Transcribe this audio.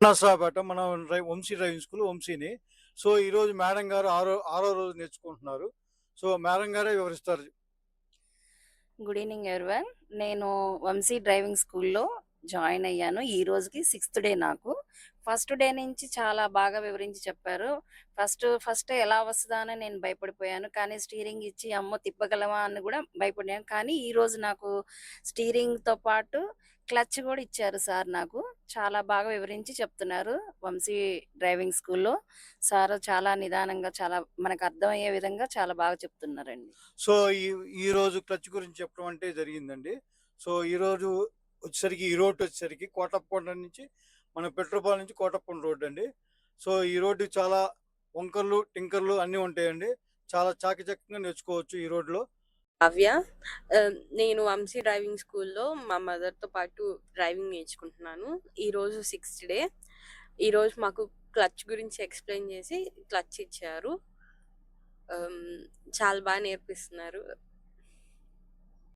నరసరావుపేట మన Vamsi driving school వంశీని. So, ఈరోజు మేడం గారు ఆరో రోజు నేర్చుకుంటున్నారు. సో, మేడం గారే వివరిస్తారు. Good evening everyone. నేను వంశీ డ్రైవింగ్ స్కూల్‌లో జాయిన్ అయ్యాను. ఈ రోజుకి సిక్స్త్ డే నాకు. ఫస్ట్ డే నుంచి చాలా బాగా వివరించి చెప్పారు. ఫస్ట్ ఎలా వస్తదా అని నేను భయపడిపోయాను. కానీ స్టీరింగ్ ఇచ్చి అమ్మో! తిప్పగలమా అని గూడా భయపడాను. కానీ ఈరోజు నాకు స్టీరింగ్‌తో పాటు క్లచ్ గూడా ఇచ్చారు సార్ నాకు. చాలా బాగా వివరించి చెప్తున్నారు వంశీ డ్రైవింగ్ స్కూల్‌లో. సార్ చాలా నిదానంగా చాలా మనకు అర్థమయ్యే విధంగా చాలా బాగా చెప్తున్నారండి. సో, ఈరోజు క్లచ్ గురించి చెప్పడం అంటే జరిగిందండి. సో, ఈరోజు వచ్చేసరికి ఈ రోడ్ వచ్చేసరికి కోటప్పకొండ నుంచి మన పెట్రోపాలెం నుంచి కోటప్పకొండ రోడ్డండి. సో, ఈ రోడ్డు చాలా వంకర్లు, టింకర్లు అన్నీ ఉంటాయండి. చాలా చాకచక్యంగా నేర్చుకోవచ్చు ఈ రోడ్‌లో. కావ్య. నేను వంశీ డ్రైవింగ్ స్కూల్‌లో మా మదర్‌తో పాటు డ్రైవింగ్ నేర్చుకుంటున్నాను. ఈరోజు సిక్స్త్ డే. ఈరోజు మాకు క్లచ్ గురించి ఎక్స్‌ప్లెయిన్ చేసి క్లచ్ ఇచ్చారు. ఆహ్, చాలా నేర్పిస్తున్నారు.